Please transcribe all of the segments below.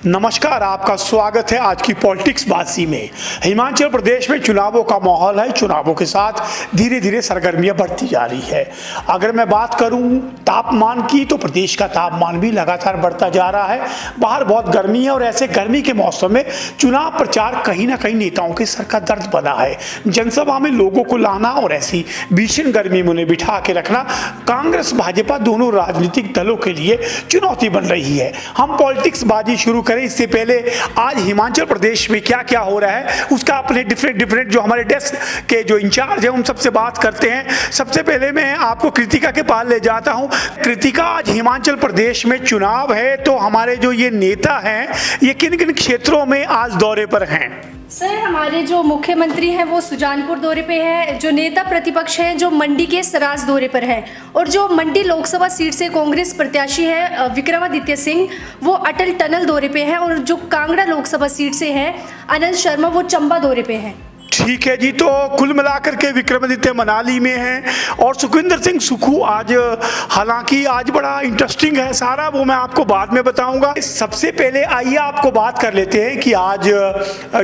नमस्कार, आपका स्वागत है आज की पॉलिटिक्स बाजी में। हिमाचल प्रदेश में चुनावों का माहौल है। चुनावों के साथ धीरे धीरे सरगर्मियां बढ़ती जा रही है। अगर मैं बात करूं तापमान की, तो प्रदेश का तापमान भी लगातार बढ़ता जा रहा है। बाहर बहुत गर्मी है और ऐसे गर्मी के मौसम में चुनाव प्रचार कहीं ना कहीं नेताओं के सर का दर्द बना है। जनसभा में लोगों को लाना और ऐसी भीषण गर्मी में उन्हें बिठा के रखना कांग्रेस भाजपा दोनों राजनीतिक दलों के लिए चुनौती बन रही है। हम पॉलिटिक्स बाजी शुरू करें इससे पहले आज हिमाचल प्रदेश में क्या क्या हो रहा है उसका अपने डिफरेंट जो हमारे डेस्क के जो इंचार्ज है उन सबसे बात करते हैं। सबसे पहले मैं आपको कृतिका के पास ले जाता हूं। कृतिका, आज हिमाचल प्रदेश में चुनाव है, तो हमारे जो ये नेता हैं ये किन किन क्षेत्रों में आज दौरे पर हैं? सर, हमारे जो मुख्यमंत्री हैं वो सुजानपुर दौरे पे हैं, जो नेता प्रतिपक्ष हैं जो मंडी के सराज दौरे पर हैं, और जो मंडी लोकसभा सीट से कांग्रेस प्रत्याशी है विक्रमादित्य सिंह वो अटल टनल दौरे पे हैं, और जो कांगड़ा लोकसभा सीट से हैं आनंद शर्मा वो चंबा दौरे पे हैं। ठीक है जी, तो कुल मिलाकर के विक्रमादित्य मनाली में हैं और सुखविंदर सिंह सुक्खू आज, हालांकि आज बड़ा इंटरेस्टिंग है सारा, वो मैं आपको बाद में बताऊंगा। सबसे पहले आइए आपको बात कर लेते हैं कि आज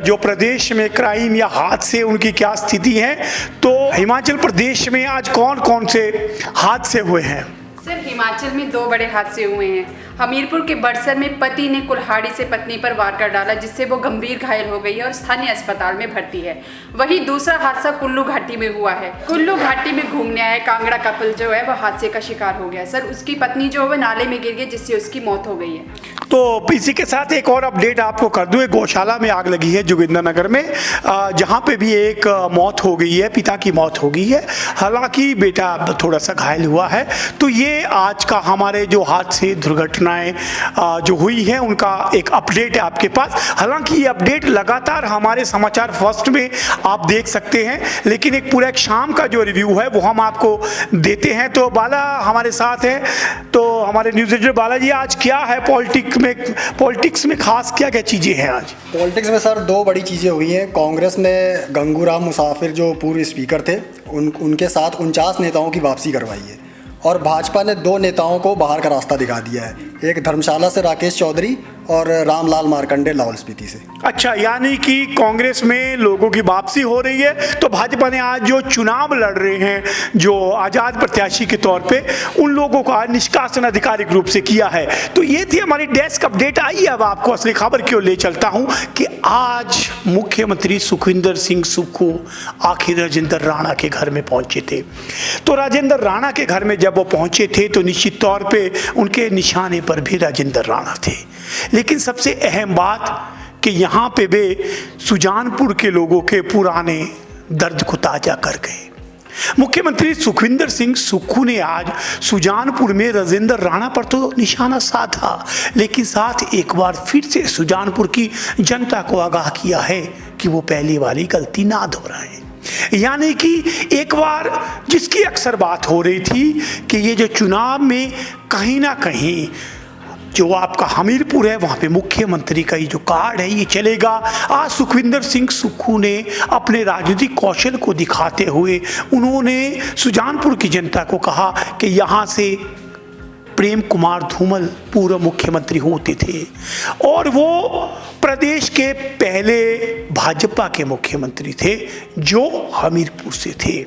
जो प्रदेश में क्राइम या हादसे उनकी क्या स्थिति है। तो हिमाचल प्रदेश में आज कौन कौन से हादसे हुए हैं? सर, हिमाचल में दो बड़े हादसे हुए हैं। हमीरपुर के बड़सर में पति ने कुल्हाड़ी से पत्नी पर वार कर डाला, जिससे वो गंभीर घायल हो गई है और स्थानीय अस्पताल में भर्ती है। वहीं दूसरा हादसा कुल्लू घाटी में हुआ है। कुल्लू घाटी में घूमने आया कांगड़ा कपल जो है वह हादसे का शिकार हो गया। सर, उसकी पत्नी जो है नाले में गिर गई, जिससे उसकी मौत हो गई है। तो इसी के साथ एक और अपडेट आपको कर दूं, एक गौशाला में आग लगी है जोगिंद्रनगर में, जहां पे भी एक मौत हो गई है, पिता की मौत हो गई है। हालांकि बेटा थोड़ा सा घायल हुआ है। तो ये आज का हमारे जो हादसे दुर्घटनाएं जो हुई है उनका एक अपडेट है आपके पास। हालांकि ये अपडेट लगातार हमारे समाचार फर्स्ट में आप देख सकते हैं, लेकिन एक पूरा एक शाम का जो रिव्यू है वो हम आपको देते हैं। तो बाला हमारे साथ है, तो हमारे न्यूज एडिटर बालाजी, आज क्या है पॉलिटिक्स में खास क्या क्या चीजें हैं आज? पॉलिटिक्स में सर दो बड़ी चीज़ें हुई हैं। कांग्रेस ने गंगूराम मुसाफिर जो पूर्व स्पीकर थे उनके साथ 49 नेताओं की वापसी करवाई है, और भाजपा ने 2 नेताओं को बाहर का रास्ता दिखा दिया है, एक धर्मशाला से राकेश चौधरी और रामलाल मार्कंडे लाहौल स्पीति से। अच्छा, यानी कि कांग्रेस में लोगों की वापसी हो रही है। तो भाजपा ने आज जो चुनाव लड़ रहे हैं जो आजाद प्रत्याशी के तौर पे, उन लोगों का निष्कासन आधिकारिक रूप से किया है। तो ये थी हमारी डेस्क अपडेट। आइए अब आपको असली खबर क्यों ले चलता हूं कि आज मुख्यमंत्री सुखविंदर सिंह सुक्खू आखिर राजेंद्र राणा के घर में पहुंचे थे। तो राजेंद्र राणा के घर में जब वो पहुंचे थे तो निश्चित तौर पे उनके निशाने पर भी राजेंद्र राणा थे। लेकिन सबसे अहम बात कि यहाँ पे वे सुजानपुर के लोगों के पुराने दर्द को ताजा कर गए। मुख्यमंत्री सुखविंदर सिंह सुक्खू ने आज सुजानपुर में राजेंद्र राणा पर तो निशाना साधा, लेकिन साथ एक बार फिर से सुजानपुर की जनता को आगाह किया है कि वो पहली वाली गलती ना दोहराएं। यानी कि एक बार जिसकी अक्सर बात हो रही थी कि ये जो चुनाव में कहीं ना कहीं जो आपका हमीरपुर है वहाँ पे मुख्यमंत्री का ये जो कार्ड है ये चलेगा। आज सुखविंदर सिंह सुक्खू ने अपने राजनीतिक कौशल को दिखाते हुए उन्होंने सुजानपुर की जनता को कहा कि यहाँ से प्रेम कुमार धूमल पूर्व मुख्यमंत्री होते थे और वो प्रदेश के पहले भाजपा के मुख्यमंत्री थे जो हमीरपुर से थे,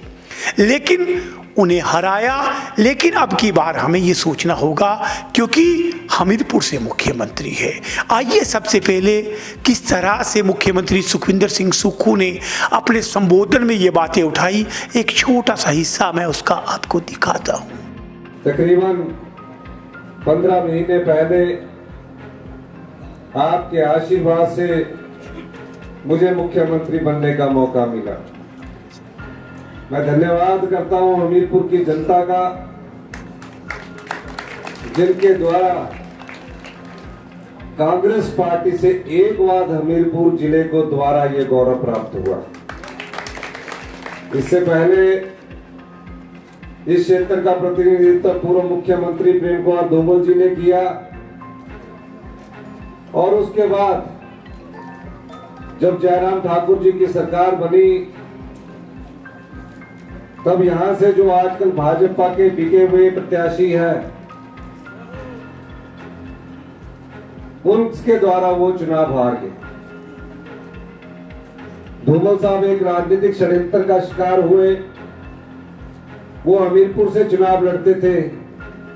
लेकिन उन्हें हराया। लेकिन अब की बार हमें ये सोचना होगा क्योंकि हमीरपुर से मुख्यमंत्री है। आइए सबसे पहले किस तरह से मुख्यमंत्री सुखविंदर सिंह सुक्खू ने अपने संबोधन में ये बातें उठाई, एक छोटा सा हिस्सा मैं उसका आपको दिखाता हूँ। तकरीबन 15 महीने पहले आपके आशीर्वाद से मुझे मुख्यमंत्री बनने का मौका मिला। मैं धन्यवाद करता हूं हमीरपुर की जनता का, जिनके द्वारा कांग्रेस पार्टी से एक बार हमीरपुर जिले को द्वारा ये गौरव प्राप्त हुआ। इससे पहले इस क्षेत्र का प्रतिनिधित्व पूर्व मुख्यमंत्री प्रेम कुमार धूमल जी ने किया, और उसके बाद जब जयराम ठाकुर जी की सरकार बनी तब यहां से जो आजकल भाजपा के बिके हुए प्रत्याशी हैं उनके द्वारा वो चुनाव हार गए। धूमल साहब एक राजनीतिक षड्यंत्र का शिकार हुए। वो हमीरपुर से चुनाव लड़ते थे,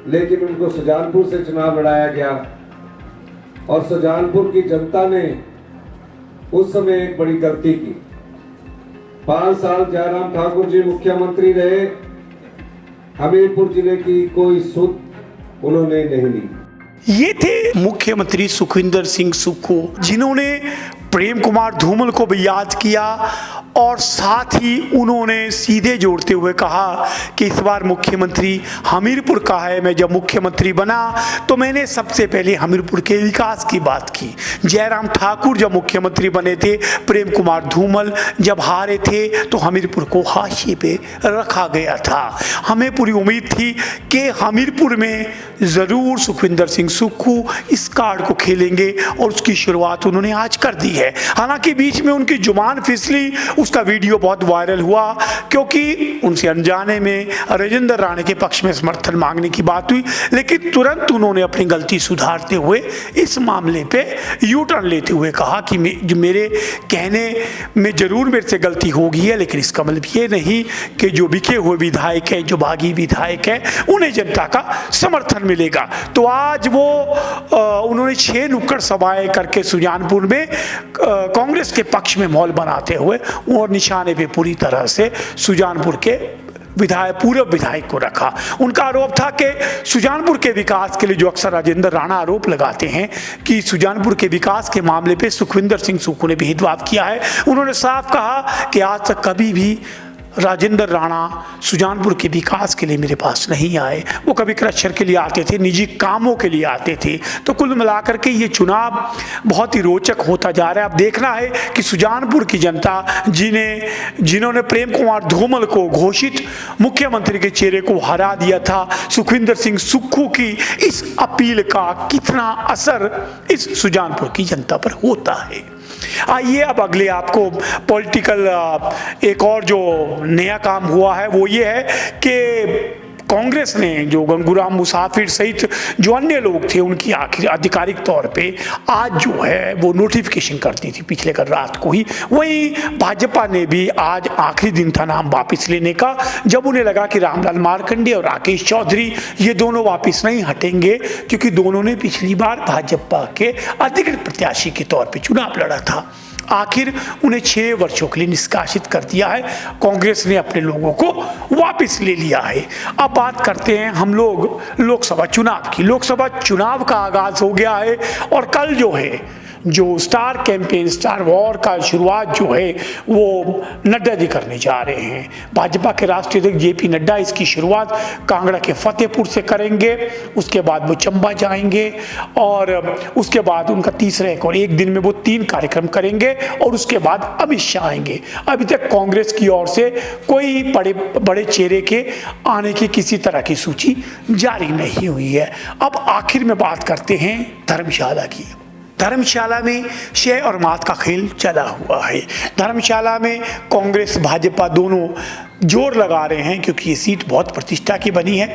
लेकिन उनको सुजानपुर से चुनाव लड़ाया गया और सुजानपुर की जनता ने उस समय एक बड़ी गलती की। 5 साल जयराम ठाकुर जी मुख्यमंत्री रहे, हमीरपुर जिले की कोई सुध उन्होंने नहीं ली। ये थे मुख्यमंत्री सुखविंदर सिंह सुक्खू, जिन्होंने प्रेम कुमार धूमल को भी याद किया और साथ ही उन्होंने सीधे जोड़ते हुए कहा कि इस बार मुख्यमंत्री हमीरपुर का है। मैं जब मुख्यमंत्री बना तो मैंने सबसे पहले हमीरपुर के विकास की बात की। जयराम ठाकुर जब मुख्यमंत्री बने थे, प्रेम कुमार धूमल जब हारे थे तो हमीरपुर को हाशिए पे रखा गया था। हमें पूरी उम्मीद थी कि हमीरपुर में ज़रूर सुखविंदर सिंह सुक्खू इस कार्ड को खेलेंगे और उसकी शुरुआत उन्होंने आज कर दी है। हालांकि बीच में उनकी जुबान फिसली, उसका वीडियो बहुत वायरल हुआ क्योंकि उनसे अनजाने में राजेंद्र राणे के पक्ष में समर्थन मांगने की बात हुई, लेकिन तुरंत उन्होंने अपनी गलती सुधारते हुए इस मामले पे यू टर्न लेते हुए कहा कि जो मेरे कहने में जरूर मेरे से गलती होगी है, लेकिन इसका मतलब ये नहीं कि जो बिके हुए विधायक है, जो बागी विधायक है, उन्हें जनता का समर्थन मिलेगा। तो आज वो उन्होंने 6 नुक्कड़ सभाएं करके सुजानपुर में कांग्रेस के पक्ष में माहौल बनाते हुए और निशाने पे पूरी तरह से सुजानपुर के पूर्व विधायक को रखा। उनका आरोप था कि सुजानपुर के विकास के लिए, जो अक्सर राजेंद्र राणा आरोप लगाते हैं कि सुजानपुर के विकास के मामले पे सुखविंदर सिंह सुक्खू ने भेदभाव किया है, उन्होंने साफ कहा कि आज तक कभी भी राजेंद्र राणा सुजानपुर के विकास के लिए मेरे पास नहीं आए। वो कभी क्रशर के लिए आते थे, निजी कामों के लिए आते थे। तो कुल मिलाकर के ये चुनाव बहुत ही रोचक होता जा रहा है। अब देखना है कि सुजानपुर की जनता जिन्होंने प्रेम कुमार धूमल को घोषित मुख्यमंत्री के चेहरे को हरा दिया था, सुखविंदर सिंह सुक्खू की इस अपील का कितना असर इस सुजानपुर की जनता पर होता है। आइए अब अगले आपको पॉलिटिकल एक और जो नया काम हुआ है वो ये है कि कांग्रेस ने जो गंगूराम मुसाफिर सहित जो अन्य लोग थे उनकी आखिर आधिकारिक तौर पे आज जो है वो नोटिफिकेशन कर दी थी पिछले कल रात को ही। वहीं भाजपा ने भी आज आखिरी दिन था नाम वापस लेने का, जब उन्हें लगा कि रामलाल मार्कंडे और राकेश चौधरी ये दोनों वापस नहीं हटेंगे, क्योंकि दोनों ने पिछली बार भाजपा के अधिकृत प्रत्याशी के तौर पर चुनाव लड़ा था। आखिर उन्हें 6 वर्षों के लिए निष्कासित कर दिया है। कांग्रेस ने अपने लोगों को वापस ले लिया है। अब बात करते हैं हम लोग लोकसभा चुनाव की। लोकसभा चुनाव का आगाज हो गया है और कल जो है जो स्टार कैंपेन, स्टार वॉर का शुरुआत जो है वो नड्डा जी करने जा रहे हैं। भाजपा के राष्ट्रीय अध्यक्ष जेपी नड्डा इसकी शुरुआत कांगड़ा के फतेहपुर से करेंगे, उसके बाद वो चंबा जाएंगे और उसके बाद उनका तीसरा एक दिन में वो 3 कार्यक्रम करेंगे और उसके बाद अमित शाह आएंगे। अभी तक कांग्रेस की ओर से कोई बड़े चेहरे के आने की किसी तरह की सूची जारी नहीं हुई है। अब आखिर में बात करते हैं धर्मशाला की। धर्मशाला में शय और मात का खेल चला हुआ है। धर्मशाला में कांग्रेस भाजपा दोनों जोर लगा रहे हैं क्योंकि ये सीट बहुत प्रतिष्ठा की बनी है।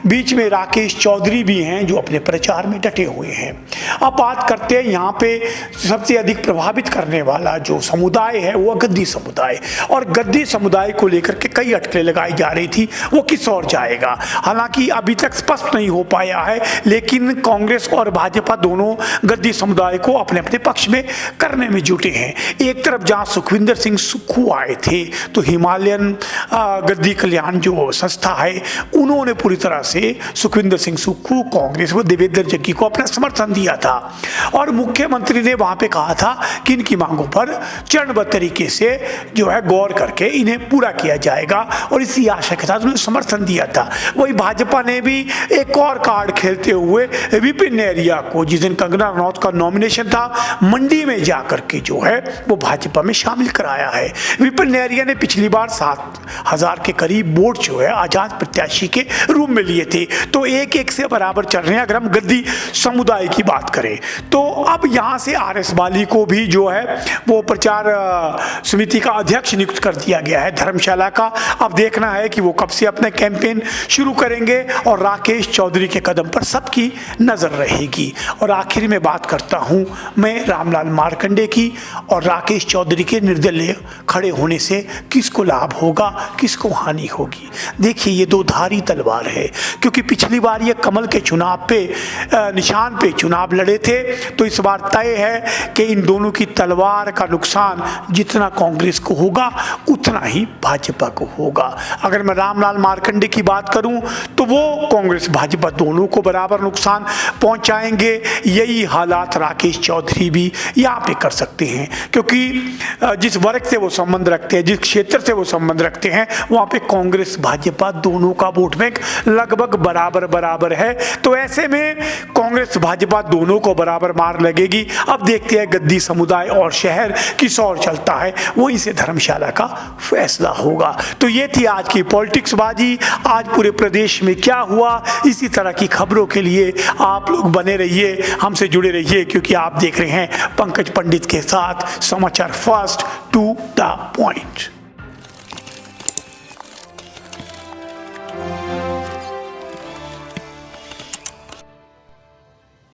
बीच में राकेश चौधरी भी हैं जो अपने प्रचार में डटे हुए हैं। अब बात करते हैं यहाँ पे सबसे अधिक प्रभावित करने वाला जो समुदाय है वो गद्दी समुदाय, और गद्दी समुदाय को लेकर के कई अटकलें लगाई जा रही थी वो किस ओर जाएगा। हालांकि अभी तक स्पष्ट नहीं हो पाया है, लेकिन कांग्रेस और भाजपा दोनों गद्दी समुदाय को अपने अपने पक्ष में करने में जुटे हैं। एक तरफ जहाँ सुखविंदर सिंह सुक्खू आए थे तो हिमालयन गद्दी कल्याण जो संस्था है उन्होंने पूरी तरह से सुखविंदर सिंह सुक्खू, कांग्रेस व देवेंद्र जग्गी को अपना समर्थन दिया था और मुख्यमंत्री ने वहां पे कहा था कि इनकी मांगों पर चरणबद्ध तरीके से जो है गौर करके इन्हें पूरा किया जाएगा और इसी आशा के साथ उन्हें समर्थन दिया था। वही भाजपा ने भी एक और कार्ड खेलते हुए विपिन नेहरिया को, जिस दिन कंगना रनौत का नॉमिनेशन था, मंडी में जाकर के जो है वो भाजपा में शामिल कराया है। विपिन नेहरिया ने पिछली बार 7,500 के करीब वोट जो है आजाद प्रत्याशी के रूप में लिए थे। तो एक एक से बराबर चल रहे हैं। अगर हम गद्दी समुदाय की बात करें तो अब यहाँ से RS बाली को भी जो है वो प्रचार समिति का अध्यक्ष नियुक्त कर दिया गया है धर्मशाला का। अब देखना है कि वो कब से अपने कैंपेन शुरू करेंगे और राकेश चौधरी के कदम पर सबकी नजर रहेगी। और आखिर में बात करता हूं मैं रामलाल मार्कंडे की और राकेश चौधरी के निर्दलीय खड़े होने से किसको लाभ होगा, किसको हानि होगी। देखिए ये दो धारी तलवार है, क्योंकि पिछली बार ये कमल के चुनाव पे निशान पे चुनाव लड़े थे, तो इस बार तय है कि इन दोनों की तलवार का नुकसान जितना कांग्रेस को होगा उतना ही भाजपा को होगा। अगर मैं रामलाल मार्कंडे की बात करूं तो वो कांग्रेस भाजपा दोनों को बराबर नुकसान पहुंचाएंगे। यही हालात राकेश चौधरी भी यहाँ पे कर सकते हैं, क्योंकि जिस वर्ग से वो संबंध रखते हैं, जिस क्षेत्र से वो संबंध रखते हैं, वहाँ पे कांग्रेस भाजपा दोनों का वोट बैंक लगभग बराबर है। तो ऐसे में कांग्रेस भाजपा दोनों को बराबर मार लगेगी। अब देखते हैं गद्दी समुदाय और शहर किस ओर चलता है, वहीं से धर्मशाला का फैसला होगा। तो ये थी आज की पॉलिटिक्स बाजी। आज पूरे प्रदेश में क्या हुआ, इसी तरह की खबरों के लिए आप लोग बने रहिए, हमसे जुड़े रहिए, क्योंकि आप देख रहे हैं पंकज पंडित के साथ समाचार फर्स्ट टू द पॉइंट।